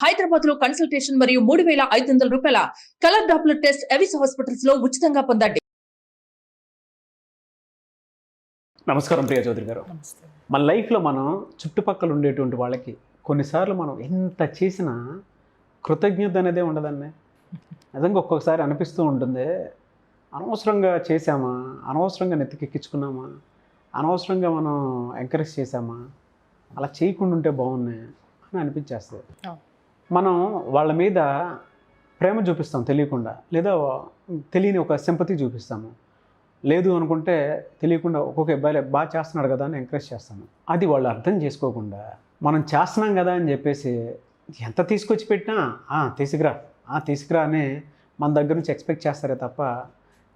హైదరాబాద్ లో కన్సల్టేషన్ మరియు 3,500 రూపాయల colour Doppler test Avis hospitals లో ఉచితంగా పొందండి. నమస్కారం ప్రియా చౌదరి గారు. మన లైఫ్లో మనం చుట్టుపక్కల ఉండేటువంటి వాళ్ళకి కొన్నిసార్లు మనం ఎంత చేసినా కృతజ్ఞత అనేదే ఉండదండి. నిజంగా ఒక్కొక్కసారి అనిపిస్తూ ఉంటుంది, అనవసరంగా చేసామా, అనవసరంగా నెత్తికెక్కించుకున్నామా, అనవసరంగా మనం ఎంకరేజ్ చేసామా, అలా చేయకుండా ఉంటే బాగున్నాయి అని అనిపించేస్తుంది. మనం వాళ్ళ మీద ప్రేమ చూపిస్తాం తెలియకుండా, లేదా తెలియని ఒక సింపతి చూపిస్తాము. లేదు అనుకుంటే తెలియకుండా ఒక్కొక్క అబ్బాయి బాగా చేస్తున్నాడు కదా అని ఎంకరేజ్ చేస్తాను. అది వాళ్ళు అర్థం చేసుకోకుండా మనం చేస్తున్నాం కదా అని చెప్పేసి ఎంత తీసుకొచ్చి పెట్టినా తీసుకురా అని మన దగ్గర నుంచి ఎక్స్పెక్ట్ చేస్తారే తప్ప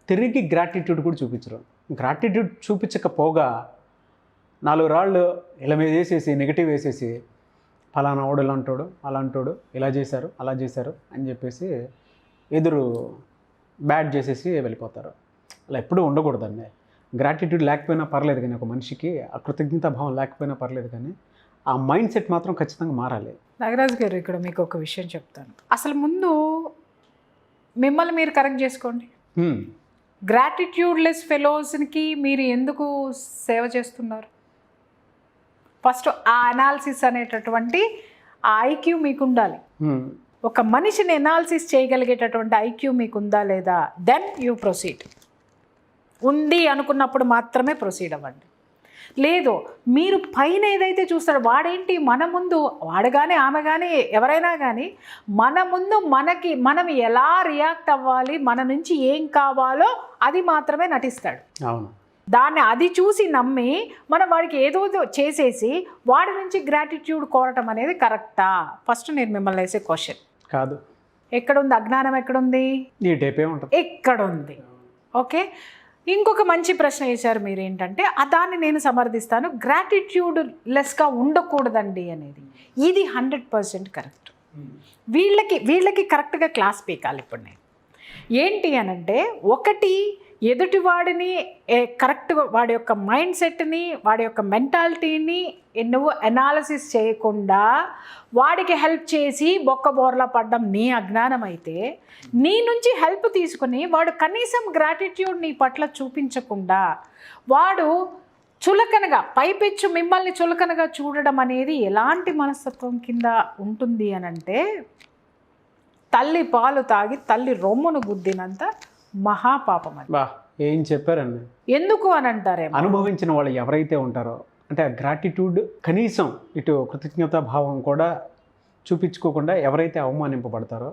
తిరిగి గ్రాటిట్యూడ్ కూడా చూపించరు. గ్రాటిట్యూడ్ చూపించకపోగా 4 రాళ్ళు ఇలా మీద వేసేసి నెగిటివ్ వేసేసి ఫలానా వాడు ఇలా అంటాడు, అలా అంటాడు, ఇలా చేశారు, అలా చేశారు అని చెప్పేసి ఎదురు బ్యాడ్ చేసేసి వెళ్ళిపోతారు. అలా ఎప్పుడూ ఉండకూడదండి. గ్రాటిట్యూడ్ లేకపోయినా పర్లేదు, కానీ ఒక మనిషికి ఆ కృతజ్ఞతా భావం లేకపోయినా పర్లేదు, కానీ ఆ మైండ్ సెట్ మాత్రం ఖచ్చితంగా మారాలి. నాగరాజు గారు, ఇక్కడ మీకు ఒక విషయం చెప్తాను. అసలు ముందు మిమ్మల్ని మీరు కరెక్ట్ చేసుకోండి. గ్రాటిట్యూడ్లెస్ ఫెలోస్కి మీరు ఎందుకు సేవ చేస్తున్నారు? ఫస్ట్ ఆ అనాలిసిస్ అనేటటువంటి ఆ ఐక్యూ మీకు ఉండాలి. ఒక మనిషిని ఎనాలిసిస్ చేయగలిగేటటువంటి ఐక్యూ మీకు ఉందా లేదా, దెన్ యూ ప్రొసీడ్. ఉంది అనుకున్నప్పుడు మాత్రమే ప్రొసీడ్ అవ్వండి. లేదు, మీరు పైన ఏదైతే చూస్తారో వాడేంటి, మన ముందు వాడు కానీ ఆమె కానీ ఎవరైనా కానీ మన ముందు మనం ఎలా రియాక్ట్ అవ్వాలి, మన నుంచి ఏం కావాలో అది మాత్రమే నటిస్తాడు. అవును, దాన్ని అది చూసి నమ్మి మనం వాడికి ఏదో చేసేసి వాడి నుంచి గ్రాటిట్యూడ్ కోరటం అనేది కరెక్టా? ఫస్ట్ నేను మిమ్మల్ని వేసే క్వశ్చన్. కాదు. ఎక్కడుంది అజ్ఞానం? ఎక్కడుంది? ఈ టైపే ఉంటుంది. ఎక్కడుంది? ఓకే, ఇంకొక మంచి ప్రశ్న వేశారు మీరు. ఏంటంటే దాన్ని నేను సమర్థిస్తాను. గ్రాటిట్యూడ్ లెస్గా ఉండకూడదండి అనేది ఇది 100% కరెక్ట్. వీళ్ళకి కరెక్ట్గా క్లాస్ పీకాలి. ఇప్పుడు నేను ఏంటి అనంటే, ఒకటి ఎదుటివాడిని కరెక్ట్గా వాడి యొక్క మైండ్ సెట్ని, వాడి యొక్క మెంటాలిటీని నువ్వు అనాలిసిస్ చేయకుండా వాడికి హెల్ప్ చేసి బొక్కబోర్లా పడ్డం నీ అజ్ఞానం అయితే, నీ నుంచి హెల్ప్ తీసుకుని వాడు కనీసం గ్రాటిట్యూడ్ నీ పట్ల చూపించకుండా వాడు చులకనగా పైపెచ్చు మిమ్మల్ని చులకనగా చూడడం అనేది ఎలాంటి మనస్తత్వం కింద ఉంటుంది అనంటే, తల్లి పాలు తాగి తల్లి రొమ్మును గుద్దినంత మహాపాపం అది. ఏం చెప్పారండి. ఎందుకు అని అంటారే, అనుభవించిన వాళ్ళు ఎవరైతే ఉంటారో, అంటే ఆ గ్రాటిట్యూడ్ కనీసం ఇటు కృతజ్ఞతా భావం కూడా చూపించుకోకుండా ఎవరైతే అవమానింపబడతారో,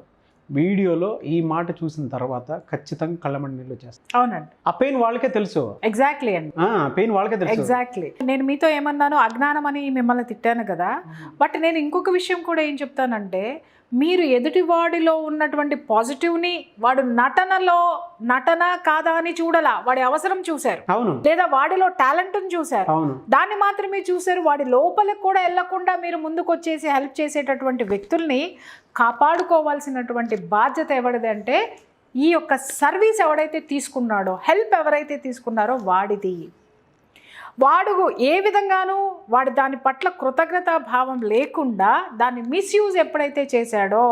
వీడియోలో ఈ మాట చూసిన తర్వాత ఖచ్చితంగా కళ్ళమడి నీళ్ళు చేస్తారు. అవునండి, ఆ పెయిన్ వాళ్ళకే తెలుసు. ఎగ్జాక్ట్లీ అండి, పెయిన్ వాళ్ళకే తెలుసు. ఎగ్జాక్ట్లీ. నేను మీతో ఏమన్నాను, అజ్ఞానం అని మిమ్మల్ని తిట్టాను కదా. బట్ నేను ఇంకొక విషయం కూడా ఏం చెప్తానంటే, మీరు ఎదుటివాడిలో ఉన్నటువంటి పాజిటివ్ని వాడు నటన కాదా అని చూడాల, వాడి అవసరం చూశారు. అవును, లేదా వాడిలో టాలెంట్ని చూశారు. అవును, దాన్ని మాత్రమే చూశారు. వాడి లోపలికి కూడా వెళ్లకుండా మీరు ముందుకు వచ్చేసి హెల్ప్ చేసేటటువంటి వ్యక్తుల్ని కాపాడుకోవాల్సినటువంటి బాధ్యత ఎవరిది అంటే, ఈ యొక్క సర్వీస్ ఎవడైతే తీసుకున్నాడో, హెల్ప్ ఎవరైతే తీసుకున్నారో వాడిది. వాడు ఏ విధంగానూ వాడు దాని పట్ల కృతజ్ఞతా భావం లేకుండా దాన్ని మిస్యూజ్ ఎప్పుడైతే చేశాడో,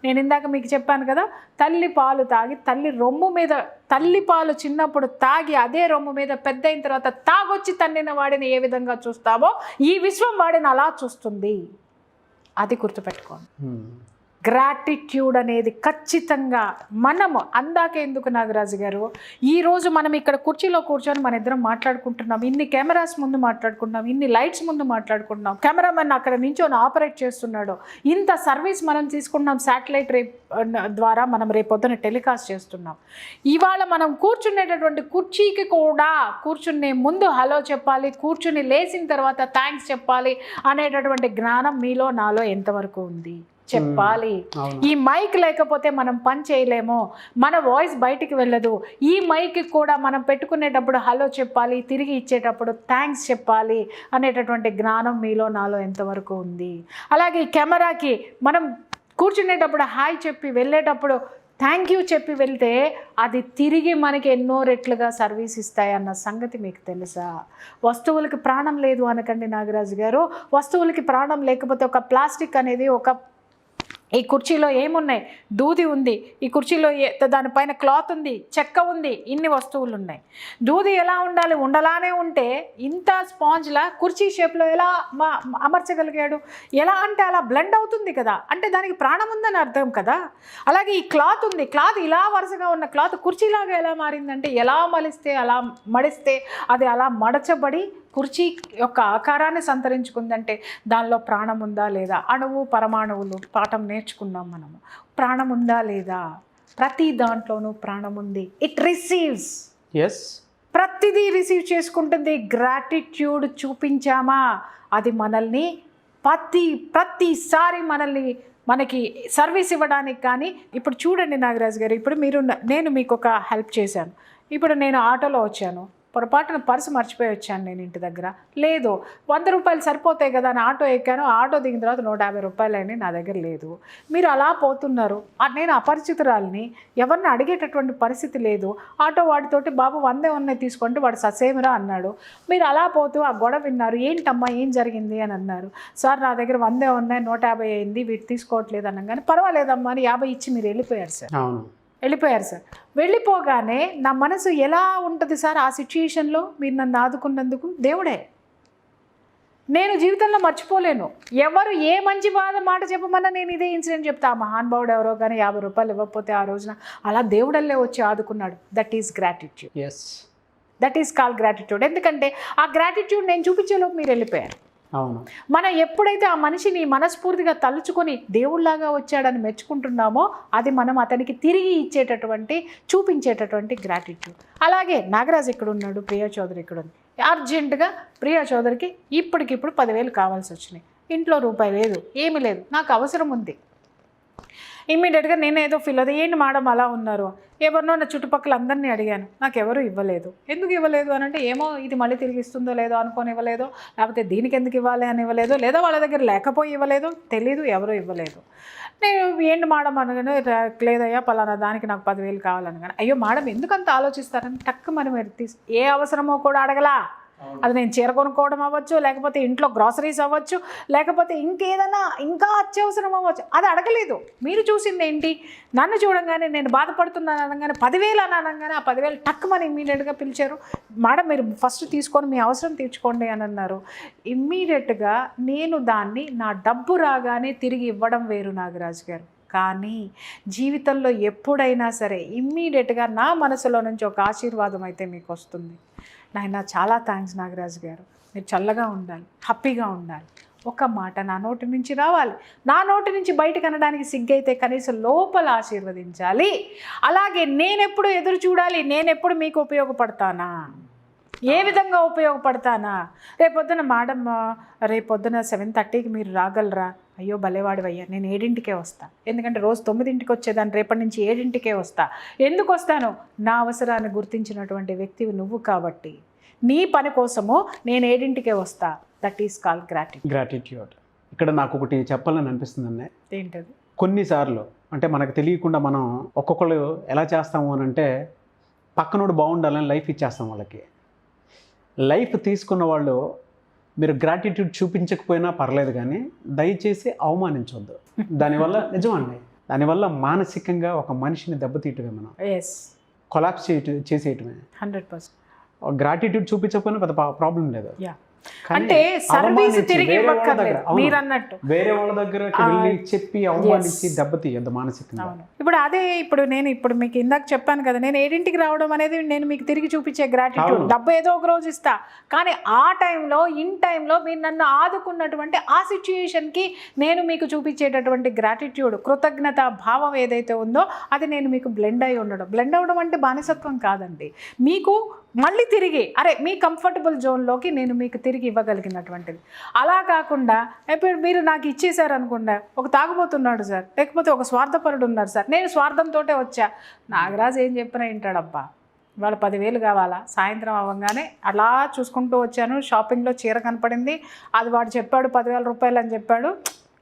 నేను ఇందాక మీకు చెప్పాను కదా, తల్లి పాలు తాగి తల్లి రొమ్ము మీద, తల్లి పాలు చిన్నప్పుడు తాగి అదే రొమ్ము మీద పెద్ద అయిన తర్వాత తాగొచ్చి తన్నిన వాడిని ఏ విధంగా చూస్తామో ఈ విశ్వం వాడిని అలా చూస్తుంది. అది గుర్తుపెట్టుకోండి. గ్రాటిట్యూడ్ అనేది ఖచ్చితంగా మనము అందాకే ఎందుకు నాగరాజు గారు, ఈరోజు మనం ఇక్కడ కుర్చీలో కూర్చొని మన ఇద్దరం మాట్లాడుకుంటున్నాం, ఇన్ని కెమెరాస్ ముందు మాట్లాడుకుంటున్నాం, ఇన్ని లైట్స్ ముందు మాట్లాడుకుంటున్నాం, కెమెరామెన్ అక్కడ నించొని ఆపరేట్ చేస్తున్నాడు, ఇంత సర్వీస్ మనం తీసుకుంటున్నాం, శాటిలైట్ ద్వారా మనం రేపొద్దున టెలికాస్ట్ చేస్తున్నాం. ఇవాళ మనం కూర్చునేటటువంటి కుర్చీకి కూడా కూర్చునే ముందు హలో చెప్పాలి, కూర్చుని లేచిన తర్వాత థ్యాంక్స్ చెప్పాలి అనేటటువంటి జ్ఞానం మీలో నాలో ఎంతవరకు ఉంది చెప్పాలి. ఈ మైక్ లేకపోతే మనం పని చేయలేము, మన వాయిస్ బయటికి వెళ్ళదు. ఈ మైక్ కూడా మనం పెట్టుకునేటప్పుడు హలో చెప్పాలి, తిరిగి ఇచ్చేటప్పుడు థ్యాంక్స్ చెప్పాలి అనేటటువంటి జ్ఞానం మీలో నాలో ఎంతవరకు ఉంది. అలాగే ఈ కెమెరాకి మనం కూర్చునేటప్పుడు హాయ్ చెప్పి వెళ్ళేటప్పుడు థ్యాంక్ యూ చెప్పి వెళ్తే అది తిరిగి మనకి ఎన్నో రెట్లుగా సర్వీస్ ఇస్తాయన్న సంగతి మీకు తెలుసా? వస్తువులకి ప్రాణం లేదు అనకండి నాగరాజు గారు. వస్తువులకి ప్రాణం లేకపోతే ఒక ప్లాస్టిక్ అనేది ఒక ఈ కుర్చీలో ఏమున్నాయి, దూది ఉంది, ఈ కుర్చీలో దానిపైన క్లాత్ ఉంది, చెక్క ఉంది, ఇన్ని వస్తువులు ఉన్నాయి. దూది ఎలా ఉండాలి, ఉండలానే ఉంటే ఇంత స్పాంజ్లా కుర్చీ షేప్లో ఎలా అమర్చగలిగాడు? ఎలా అంటే అలా బ్లెండ్ అవుతుంది కదా, అంటే దానికి ప్రాణం ఉందని అర్థం కదా. అలాగే ఈ క్లాత్ ఉంది, క్లాత్ ఇలా వరుసగా ఉన్న క్లాత్ కుర్చీలాగా ఎలా మారిందంటే ఎలా మడిస్తే అది అలా మడచబడి కుర్చీ యొక్క ఆకారాన్ని సంతరించుకుందంటే దానిలో ప్రాణం ఉందా లేదా? అణువు పరమాణువులు పాఠం నేర్చుకున్నాం మనము. ప్రాణం ఉందా లేదా? ప్రతి దాంట్లోనూ ప్రాణం ఉంది. ఇట్ రిసీవ్స్, ప్రతిదీ రిసీవ్ చేసుకుంటుంది. గ్రాటిట్యూడ్ చూపించామా అది మనల్ని ప్రతిసారి మనకి సర్వీస్ ఇవ్వడానికి. కానీ ఇప్పుడు చూడండి నాగరాజు గారు, ఇప్పుడు నేను మీకు ఒక హెల్ప్ చేశాను. ఇప్పుడు నేను ఆటోలో వచ్చాను, పొరపాటున పర్సు మర్చిపోయి వచ్చాను నేను ఇంటి దగ్గర. లేదు, 100 రూపాయలు సరిపోతాయి కదా అని ఆటో ఎక్కాను. ఆటో దిగిన తర్వాత 150 రూపాయలు అయినా నా దగ్గర లేదు. మీరు అలా పోతున్నారు, నేను అపరిచితురాలిని, ఎవరిని అడిగేటటువంటి పరిస్థితి లేదు. ఆటో వాడితోటి బాబు 100 ఉన్నాయి తీసుకోండి, వాడు ససేమిరా అన్నాడు. మీరు అలా పోతూ ఆ గొడవ విన్నారు. ఏంటమ్మా ఏం జరిగింది అని అన్నారు. సార్ నా దగ్గర 100 ఉన్నాయి, 150 అయింది, వీటి తీసుకోవట్లేదు అనగానే పర్వాలేదమ్మా అని 50 ఇచ్చి మీరు వెళ్ళిపోయారు సార్. వెళ్ళిపోగానే నా మనసు ఎలా ఉంటుంది సార్ ఆ సిచ్యుయేషన్లో? మీరు నన్ను ఆదుకున్నందుకు దేవుడే. నేను జీవితంలో మర్చిపోలేను. ఎవరు ఏ మంచి మాట చెప్పమన్నా నేను ఇదే ఇన్సిడెంట్ చెప్తా. ఆ మహానుభావుడు ఎవరో కానీ 50 రూపాయలు ఇవ్వకపోతే ఆ రోజున అలా దేవుడల్లే వచ్చి ఆదుకున్నాడు. That is gratitude. That is call gratitude. ఎందుకంటే ఆ గ్రాటిట్యూడ్ నేను చూపించేలోపు మీరు వెళ్ళిపోయారు. మనం ఎప్పుడైతే ఆ మనిషిని మనస్ఫూర్తిగా తలుచుకొని దేవుళ్లాగా వచ్చాడని మెచ్చుకుంటున్నామో అది మనం అతనికి తిరిగి చూపించేటటువంటి గ్రాటిట్యూడ్. అలాగే నాగరాజ్ ఇక్కడ ఉన్నాడు, ప్రియా చౌదరి ఇక్కడ ఉంది. అర్జెంటుగా ప్రియా చౌదరికి ఇప్పటికిప్పుడు 10,000 కావాల్సి వచ్చినాయి. ఇంట్లో రూపాయి లేదు, ఏమీ లేదు, నాకు అవసరం ఉంది. ఇమ్మీడియట్గా నేను ఏదో ఫీల్ అవుతుంది, ఏంటి మేడం అలా ఉన్నారు? ఎవరినో నా చుట్టుపక్కల అందరినీ అడిగాను, నాకు ఎవరు ఇవ్వలేదు. ఎందుకు ఇవ్వలేదు అని అంటే ఏమో ఇది మళ్ళీ తిరిగి ఇస్తుందో లేదో అనుకొని ఇవ్వలేదో, లేకపోతే దీనికి ఎందుకు ఇవ్వాలి అని ఇవ్వలేదు, లేదా వాళ్ళ దగ్గర లేకపోయి ఇవ్వలేదు, తెలీదు, ఎవరూ ఇవ్వలేదు. నేను ఏంటి మేడం అనగానే లేదయ్యా పలానా దానికి నాకు 10,000 కావాలనగానే అయ్యో మేడం ఎందుకంత ఆలోచిస్తారని టక్కు మనం ఏ అవసరమో కూడా అడగలా. అది నేను చీర కొనుక్కోవడం అవ్వచ్చు, లేకపోతే ఇంట్లో గ్రాసరీస్ అవ్వచ్చు, లేకపోతే ఇంకేదైనా ఇంకా అత్యవసరం అవ్వచ్చు, అది అడగలేదు. మీరు చూసింది ఏంటి? నన్ను చూడంగానే నేను బాధపడుతున్నాను అనగానే 10,000 అని అనగానే ఆ 10,000 టక్కుమని ఇమ్మీడియట్గా పిలిచారు. మేడం మీరు ఫస్ట్ తీసుకొని మీ అవసరం తీర్చుకోండి అని అన్నారు. ఇమ్మీడియట్గా నేను దాన్ని నా డబ్బు రాగానే తిరిగి ఇవ్వడం వేరు నాగరాజు గారు. కానీ జీవితంలో ఎప్పుడైనా సరే ఇమ్మీడియట్గా నా మనసులో నుంచి ఒక ఆశీర్వాదం అయితే మీకు వస్తుంది. నాయన చాలా థ్యాంక్స్ నాగరాజు గారు, మీరు చల్లగా ఉండాలి, హ్యాపీగా ఉండాలి, ఒక మాట నా నోటి నుంచి రావాలి, నా నోటి నుంచి బయటకు అనడానికి సిగ్గైతే కనీసం లోపల ఆశీర్వదించాలి. అలాగే నేనెప్పుడు ఎదురు చూడాలి, నేనెప్పుడు మీకు ఉపయోగపడతానా, ఏ విధంగా ఉపయోగపడతానా? రేపొద్దున మేడం రేపొద్దున 7:30కి మీరు రాగలరా? అయ్యో భలేవాడివయ్యా, నేను 7ంటికే వస్తా. ఎందుకంటే రోజు 9ంటికి వచ్చేదాన్ని, రేపటి నుంచి 7ంటికే వస్తా. ఎందుకు వస్తాను? నా అవసరాన్ని గుర్తించినటువంటి వ్యక్తివి నువ్వు కాబట్టి నీ పని కోసము నేను 7ంటికే వస్తా. That is call gratitude. ఇక్కడ నాకు ఒకటి చెప్పాలని అనిపిస్తుందండి. ఏంటది? కొన్నిసార్లు అంటే మనకు తెలియకుండా మనం ఒక్కొక్కరు ఎలా చేస్తాము అని అంటే పక్కనోడు బాగుండాలని లైఫ్ ఇచ్చేస్తాం వాళ్ళకి. లైఫ్ తీసుకున్న వాళ్ళు మీరు గ్రాటిట్యూడ్ చూపించకపోయినా పర్లేదు, కానీ దయచేసి అవమానించవద్దు. దానివల్ల నిజమండి, దానివల్ల మానసికంగా ఒక మనిషిని దెబ్బతీయటమే, మనం కొలాప్స్ చేసేయటమే. 100%. గ్రాటిట్యూడ్ చూపించకపోయినా పెద్ద ప్రాబ్లం లేదు. అంటే సర్వీస్ తిరిగి ఇవ్వక్కర్లేదు మీరు అన్నట్టు, వేరే వాళ్ళ దగ్గరకి వెళ్ళి చెప్పి అవమానించి దెబ్బతీయద్దు మానసికంగా. ఇప్పుడు నేను మీకు ఇందాక చెప్పాను కదా, నేను 7ంటికి రావడం అనేది నేను మీకు తిరిగి చూపించే గ్రాటిట్యూడ్. డబ్బు ఏదో ఒక రోజు ఇస్తా, కానీ ఆ టైంలో ఇన్ టైంలో మీరు నన్ను ఆదుకున్నటువంటి ఆ సిచ్యుయేషన్కి నేను మీకు చూపించేటటువంటి గ్రాటిట్యూడ్, కృతజ్ఞత భావం ఏదైతే ఉందో అది నేను మీకు బ్లెండ్ అవ్వడం అంటే బానిసత్వం కాదండి. మీకు మళ్ళీ తిరిగి మీ కంఫర్టబుల్ జోన్లోకి నేను మీకు తిరిగి ఇవ్వగలిగినటువంటిది. అలా కాకుండా ఇప్పుడు మీరు నాకు ఇచ్చేసారు అనుకుండా, ఒక తాగుబోతున్నాడు సార్, లేకపోతే ఒక స్వార్థపరుడు ఉన్నారు సార్, నేను స్వార్థంతో వచ్చా, నాగరాజు ఏం చెప్పినా వింటాడబ్బా, ఇవాళ 10,000 కావాలా, సాయంత్రం అవ్వగానే అలా చూసుకుంటూ వచ్చాను, షాపింగ్లో చీర కనపడింది, అది వాడు చెప్పాడు 10,000 రూపాయలు అని చెప్పాడు,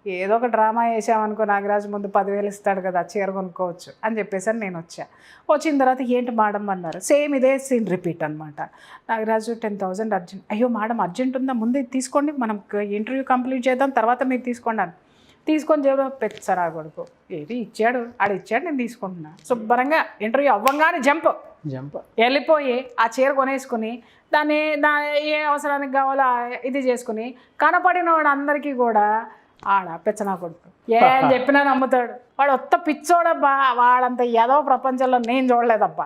ఏదో ఒక డ్రామా వేసామనుకో నాగరాజు ముందు 10,000 ఇస్తాడు కదా, చీర కొనుక్కోవచ్చు అని చెప్పేసి నేను వచ్చిన తర్వాత ఏంటి మేడం అన్నారు. సేమ్ ఇదే సీన్ రిపీట్ అనమాట. నాగరాజు 10,000 అర్జెంట్. అయ్యో మేడం అర్జెంట్ ఉందా, ముందు తీసుకోండి, మనం ఇంటర్వ్యూ కంప్లీట్ చేద్దాం, తర్వాత మీరు తీసుకోండి అని. తీసుకొని జేబులో పెచ్చరా కొడుకు ఏది ఇచ్చాడు ఇచ్చాడు నేను తీసుకుంటున్నా శుభ్రంగా ఇంటర్వ్యూ అవ్వంగానే జంప్ వెళ్ళిపోయి ఆ చీర కొనేసుకుని దాన్ని ఏ అవసరానికి కావాలో ఇది చేసుకుని కనపడిన వాడు అందరికీ కూడా పెచ్చనా కొడుకు ఏం చెప్పినా నమ్ముతాడు. వాడు ఒత్త పిచ్చోడబ్బా, వాడంత ఎదవ ప్రపంచంలో నేను చూడలేదబ్బా,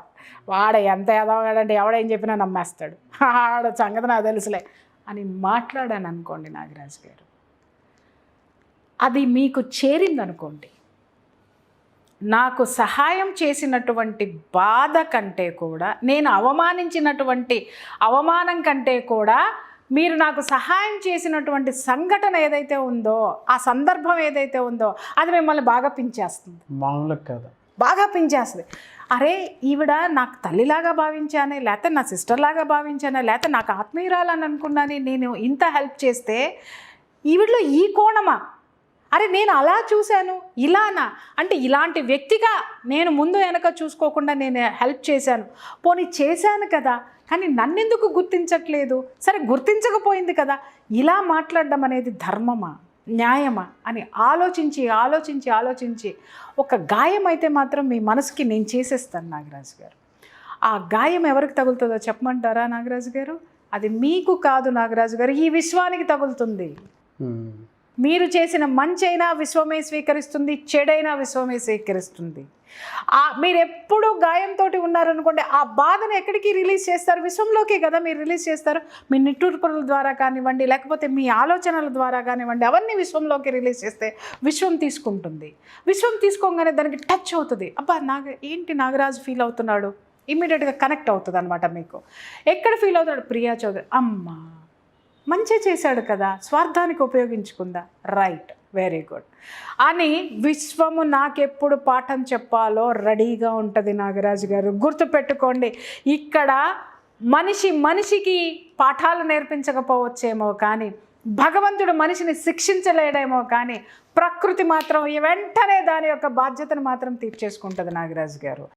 వాడు ఎంత ఎదవగాడంటే ఎవడేం చెప్పినా నమ్మేస్తాడు, వాడు సంగతి నాకు తెలుసులే అని మాట్లాడాను అనుకోండి నాగరాజు గారు, అది మీకు చేరిందనుకోండి, నాకు సహాయం చేసినటువంటి బాధ కంటే కూడా, నేను అవమానించినటువంటి అవమానం కంటే కూడా మీరు నాకు సహాయం చేసినటువంటి సంఘటన ఏదైతే ఉందో, ఆ సందర్భం ఏదైతే ఉందో, అది మిమ్మల్ని బాగా పించేస్తుంది. మామూలుగా కాదు, బాగా పించేస్తుంది. అరే ఈవిడ నాకు తల్లిలాగా భావించానే, లేకపోతే నా సిస్టర్లాగా భావించానే, లేకపోతే నాకు ఆత్మీయురాలని అనుకున్నాను, నేను ఇంత హెల్ప్ చేస్తే ఈవిడలో ఈ కోణమా, అరే నేను అలా చూశాను ఇలానా, అంటే ఇలాంటి వ్యక్తిగా నేను ముందు వెనక చూసుకోకుండా నేను హెల్ప్ చేశాను, పోనీ చేశాను కదా, కానీ నన్నెందుకు గుర్తించట్లేదు, సరే గుర్తించకపోయింది కదా, ఇలా మాట్లాడడం అనేది ధర్మమా న్యాయమా అని ఆలోచించి ఆలోచించి ఆలోచించి ఒక గాయం అయితే మాత్రం మీ మనసుకి నేను చేసేస్తాను నాగరాజు గారు. ఆ గాయం ఎవరికి తగులుతుందో చెప్పమంటారా నాగరాజు గారు? అది మీకు కాదు నాగరాజు గారు, ఈ విశ్వానికి తగులుతుంది. మీరు చేసిన మంచి అయినా విశ్వమే స్వీకరిస్తుంది, చెడైనా విశ్వమే స్వీకరిస్తుంది. మీరు ఎప్పుడు గాయంతో ఉన్నారనుకోండి, ఆ బాధను ఎక్కడికి రిలీజ్ చేస్తారు? విశ్వంలోకే కదా మీరు రిలీజ్ చేస్తారు. మీ నిట్టూర్పుల ద్వారా కానివ్వండి, లేకపోతే మీ ఆలోచనల ద్వారా కానివ్వండి, అవన్నీ విశ్వంలోకి రిలీజ్ చేస్తే విశ్వం తీసుకుంటుంది. విశ్వం తీసుకోగానే దానికి టచ్ అవుతుంది. అబ్బా ఏంటి నాగరాజు ఫీల్ అవుతున్నాడు, ఇమ్మీడియట్గా కనెక్ట్ అవుతుంది అనమాట. మీకు ఎక్కడ ఫీల్ అవుతాడు? ప్రియా చౌదరి అమ్మా మంచి చేశాడు కదా, స్వార్థానికి ఉపయోగించుకుందా, రైట్, వెరీ గుడ్ అని విశ్వము నాకెప్పుడు పాఠం చెప్పాలో రెడీగా ఉంటుంది నాగరాజు గారు. గుర్తుపెట్టుకోండి, ఇక్కడ మనిషికి పాఠాలు నేర్పించకపోవచ్చేమో కానీ, భగవంతుడు మనిషిని శిక్షించలేడేమో కానీ, ప్రకృతి మాత్రం వెంటనే దాని యొక్క బాధ్యతను మాత్రం తీర్చేసుకుంటుంది నాగరాజు గారు.